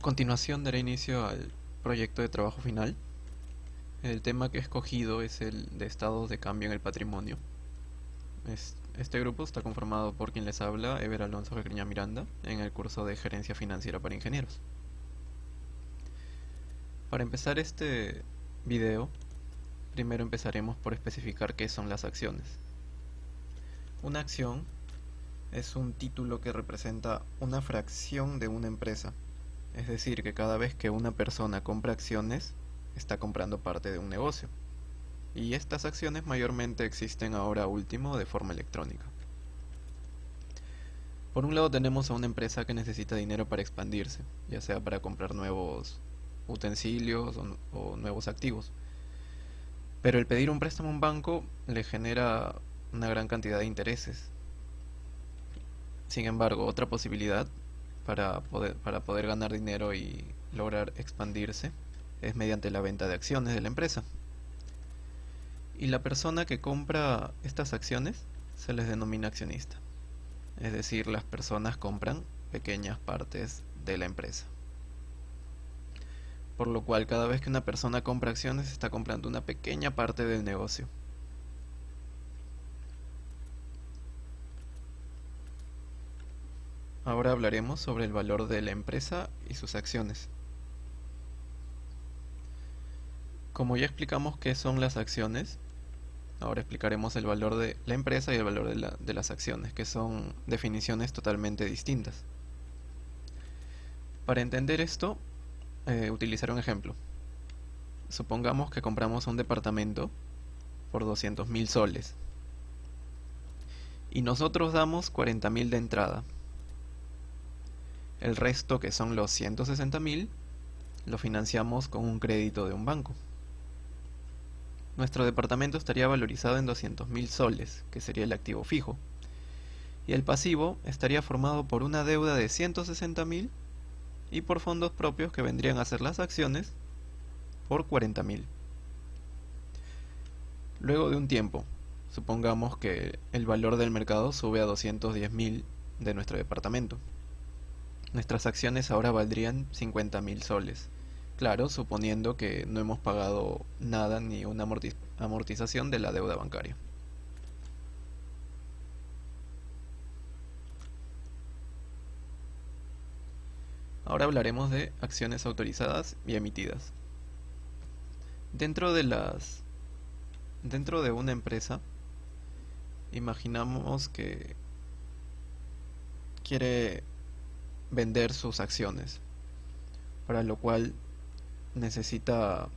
continuación daré inicio al proyecto de trabajo final. El tema que he escogido es el de estados de cambio en el patrimonio. Este grupo está conformado por quien les habla, Ever Alonso Recriña Miranda, en el curso de Gerencia Financiera para Ingenieros. Para empezar este video, primero empezaremos por especificar qué son las acciones. Una acción es un título que representa una fracción de una empresa. Es decir, que cada vez que una persona compra acciones, está comprando parte de un negocio. Y estas acciones mayormente existen ahora último de forma electrónica. Por un lado tenemos a una empresa que necesita dinero para expandirse, ya sea para comprar nuevos utensilios o nuevos activos. Pero el pedir un préstamo a un banco le genera una gran cantidad de intereses. Sin embargo, otra posibilidad para poder ganar dinero y lograr expandirse es mediante la venta de acciones de la empresa. Y la persona que compra estas acciones se les denomina accionista. Es decir, las personas compran pequeñas partes de la empresa. Por lo cual, cada vez que una persona compra acciones, está comprando una pequeña parte del negocio. Ahora hablaremos sobre el valor de la empresa y sus acciones. Como ya explicamos qué son las acciones, ahora explicaremos el valor de la empresa y el valor de las acciones, que son definiciones totalmente distintas. Para entender esto, utilizaré un ejemplo. Supongamos que compramos un departamento por 200.000 soles y nosotros damos 40.000 de entrada. El resto, que son los 160.000, lo financiamos con un crédito de un banco. Nuestro departamento estaría valorizado en 200.000 soles, que sería el activo fijo, y el pasivo estaría formado por una deuda de 160.000 y por fondos propios, que vendrían a ser las acciones, por 40.000. Luego de un tiempo, supongamos que el valor del mercado sube a 210.000 de nuestro departamento. Nuestras acciones ahora valdrían 50.000 soles. Claro, suponiendo que no hemos pagado nada ni una amortización de la deuda bancaria. Ahora hablaremos de acciones autorizadas y emitidas. Dentro de una empresa, imaginamos que quiere vender sus acciones, para lo cual necesita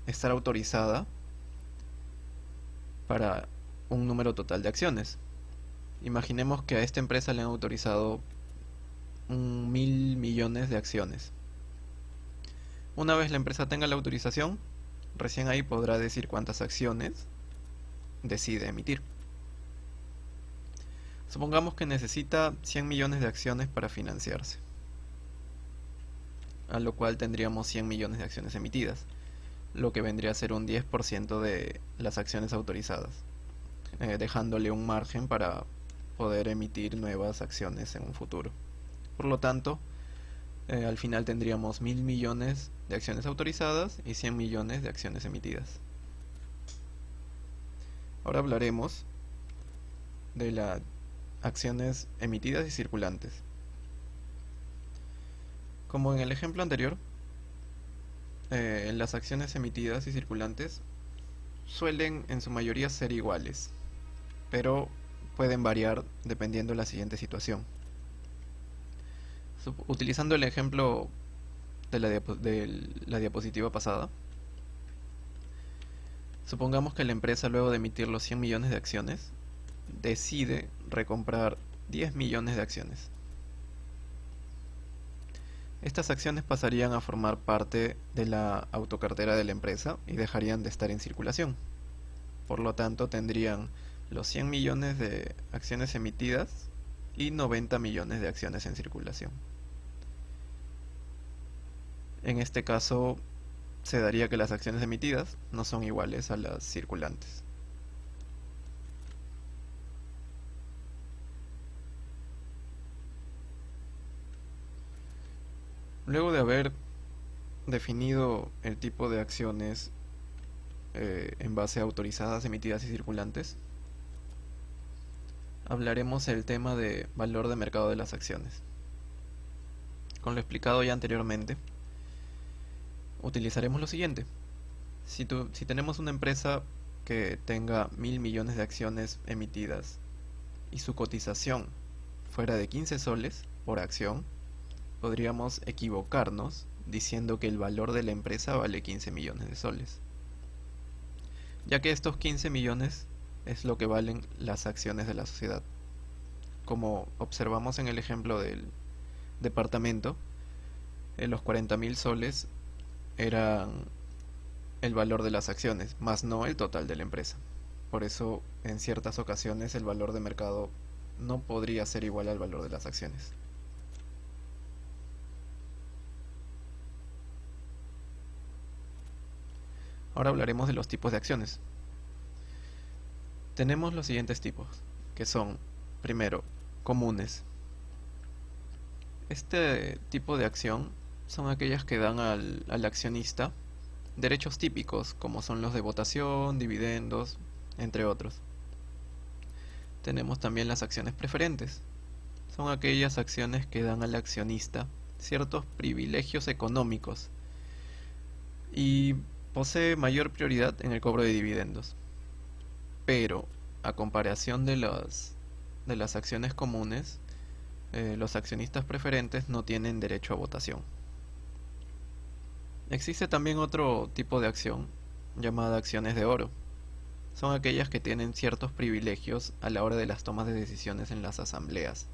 estar autorizada para un número total de acciones. Imaginemos que a esta empresa le han autorizado 1.000 millones de acciones. Una vez la empresa tenga la autorización, recién ahí podrá decir cuántas acciones decide emitir. Supongamos que necesita 100 millones de acciones para financiarse, a lo cual tendríamos 100 millones de acciones emitidas, lo que vendría a ser un 10% de las acciones autorizadas, dejándole un margen para poder emitir nuevas acciones en un futuro. Por lo tanto, al final tendríamos 1.000 millones de acciones autorizadas y 100 millones de acciones emitidas. Ahora hablaremos de las acciones emitidas y circulantes. Como en el ejemplo anterior, las acciones emitidas y circulantes suelen en su mayoría ser iguales, pero pueden variar dependiendo de la siguiente situación. Utilizando el ejemplo de la diapositiva pasada, supongamos que la empresa, luego de emitir los 100 millones de acciones, decide recomprar 10 millones de acciones. Estas acciones pasarían a formar parte de la autocartera de la empresa y dejarían de estar en circulación. Por lo tanto, tendrían los 100 millones de acciones emitidas y 90 millones de acciones en circulación. En este caso, se daría que las acciones emitidas no son iguales a las circulantes. Luego de haber definido el tipo de acciones en base a autorizadas, emitidas y circulantes, hablaremos del tema de valor de mercado de las acciones. Con lo explicado ya anteriormente, utilizaremos lo siguiente. Si tenemos una empresa que tenga 1.000 millones de acciones emitidas y su cotización fuera de 15 soles por acción, podríamos equivocarnos diciendo que el valor de la empresa vale 15 millones de soles, ya que estos 15 millones es lo que valen las acciones de la sociedad. Como observamos en el ejemplo del departamento, los 40.000 soles eran el valor de las acciones, más no el total de la empresa. Por eso, en ciertas ocasiones, el valor de mercado no podría ser igual al valor de las acciones. Ahora hablaremos de los tipos de acciones. Tenemos los siguientes tipos, que son, primero, comunes. Este tipo de acción son aquellas que dan al accionista derechos típicos, como son los de votación, dividendos, entre otros. Tenemos también las acciones preferentes. Son aquellas acciones que dan al accionista ciertos privilegios económicos y posee mayor prioridad en el cobro de dividendos. Pero, a comparación de las acciones comunes, los accionistas preferentes no tienen derecho a votación. Existe también otro tipo de acción llamada acciones de oro. Son aquellas que tienen ciertos privilegios a la hora de las tomas de decisiones en las asambleas,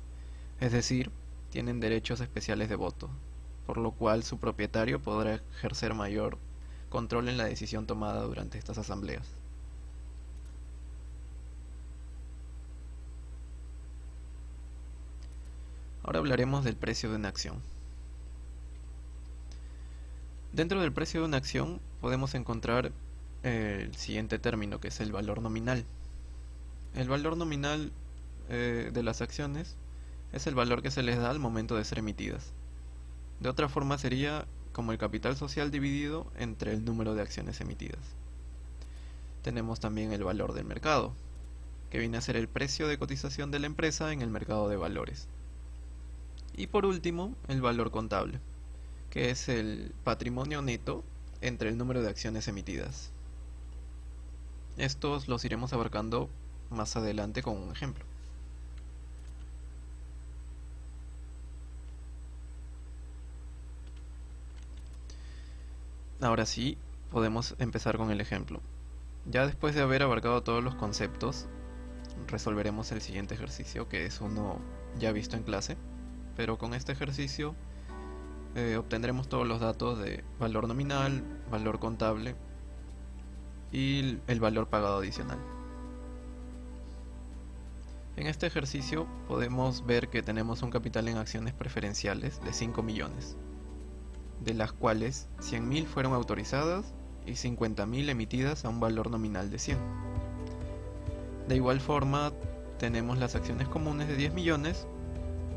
es decir, tienen derechos especiales de voto, por lo cual su propietario podrá ejercer mayor control en la decisión tomada durante estas asambleas. Ahora hablaremos del precio de una acción. Dentro del precio de una acción podemos encontrar el siguiente término, que es el valor nominal. El valor nominal de las acciones es el valor que se les da al momento de ser emitidas. De otra forma sería como el capital social dividido entre el número de acciones emitidas. Tenemos también el valor del mercado, que viene a ser el precio de cotización de la empresa en el mercado de valores. Y por último, el valor contable, que es el patrimonio neto entre el número de acciones emitidas. Estos los iremos abarcando más adelante con un ejemplo. Ahora sí, podemos empezar con el ejemplo. Ya después de haber abarcado todos los conceptos, resolveremos el siguiente ejercicio, que es uno ya visto en clase, pero con este ejercicio obtendremos todos los datos de valor nominal, valor contable y el valor pagado adicional. En este ejercicio podemos ver que tenemos un capital en acciones preferenciales de 5 millones, de las cuales 100.000 fueron autorizadas y 50.000 emitidas a un valor nominal de 100. De igual forma, tenemos las acciones comunes de 10 millones,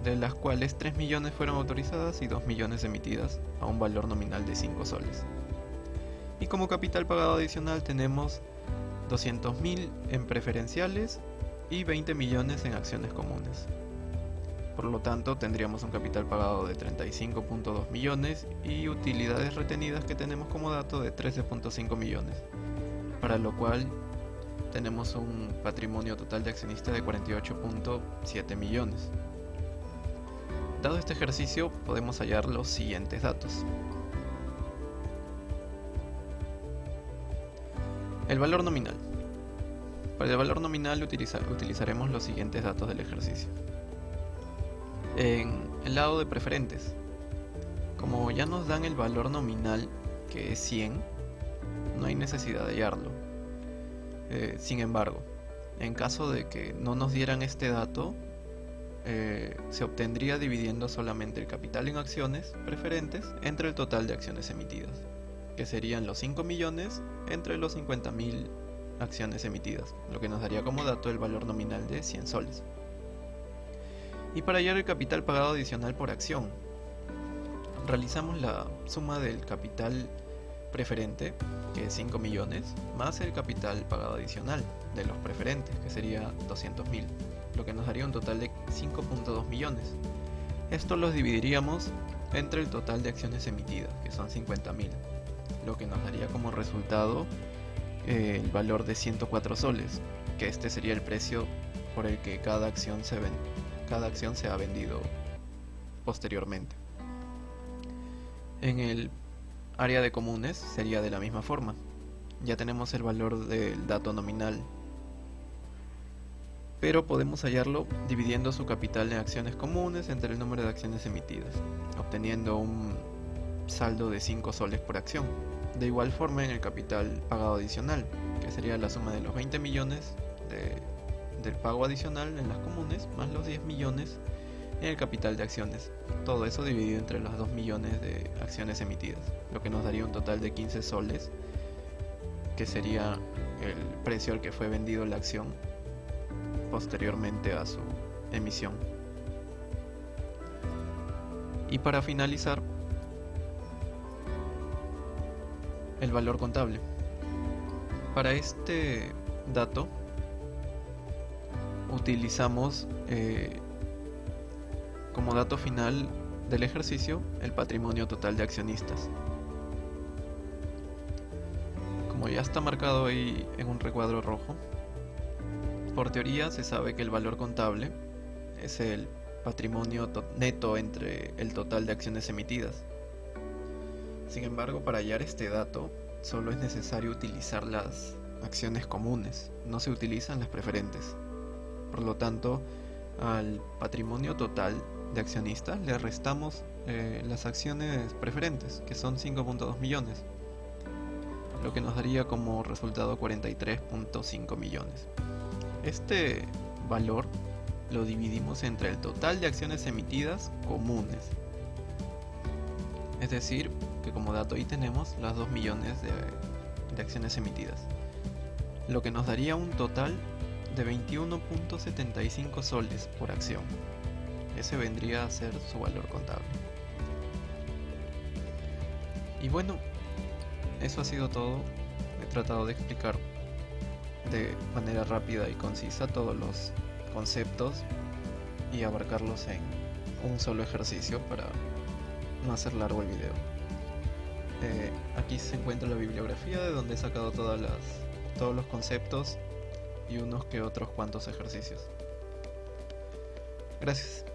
de las cuales 3 millones fueron autorizadas y 2 millones emitidas a un valor nominal de 5 soles. Y como capital pagado adicional tenemos 200.000 en preferenciales y 20 millones en acciones comunes. Por lo tanto, tendríamos un capital pagado de 35.2 millones y utilidades retenidas que tenemos como dato de 13.5 millones, para lo cual tenemos un patrimonio total de accionistas de 48.7 millones. Dado este ejercicio, podemos hallar los siguientes datos. El valor nominal. Para el valor nominal utilizaremos los siguientes datos del ejercicio. En el lado de preferentes, como ya nos dan el valor nominal, que es 100, no hay necesidad de hallarlo. Sin embargo, en caso de que no nos dieran este dato, se obtendría dividiendo solamente el capital en acciones preferentes entre el total de acciones emitidas, que serían los 5 millones entre los 50.000 acciones emitidas, lo que nos daría como dato el valor nominal de 100 soles. Y para hallar el capital pagado adicional por acción, realizamos la suma del capital preferente, que es 5 millones, más el capital pagado adicional de los preferentes, que sería 200.000, lo que nos daría un total de 5.2 millones. Esto los dividiríamos entre el total de acciones emitidas, que son 50.000, lo que nos daría como resultado el valor de 104 soles, que este sería el precio por el que cada acción se ha vendido posteriormente. En el área de comunes sería de la misma forma. Ya tenemos el valor del dato nominal, pero podemos hallarlo dividiendo su capital en acciones comunes entre el número de acciones emitidas, obteniendo un saldo de 5 soles por acción. De igual forma en el capital pagado adicional, que sería la suma de los 20 millones del pago adicional en las comunes, más los 10 millones en el capital de acciones. Todo eso dividido entre los 2 millones de acciones emitidas, lo que nos daría un total de 15 soles, que sería el precio al que fue vendido la acción posteriormente a su emisión. Y para finalizar, el valor contable. Para este dato utilizamos como dato final del ejercicio el patrimonio total de accionistas. Como ya está marcado ahí en un recuadro rojo, por teoría se sabe que el valor contable es el patrimonio neto entre el total de acciones emitidas. Sin embargo, para hallar este dato solo es necesario utilizar las acciones comunes, no se utilizan las preferentes. Por lo tanto, al patrimonio total de accionistas le restamos las acciones preferentes, que son 5.2 millones, lo que nos daría como resultado 43.5 millones. Este valor lo dividimos entre el total de acciones emitidas comunes, es decir, que como dato ahí tenemos las 2 millones de acciones emitidas, lo que nos daría un total de 21.75 soles por acción. Ese vendría a ser su valor contable. Y bueno, eso ha sido todo. He tratado de explicar de manera rápida y concisa todos los conceptos y abarcarlos en un solo ejercicio para no hacer largo el video. Aquí se encuentra la bibliografía de donde he sacado todos los conceptos y unos que otros cuantos ejercicios. Gracias.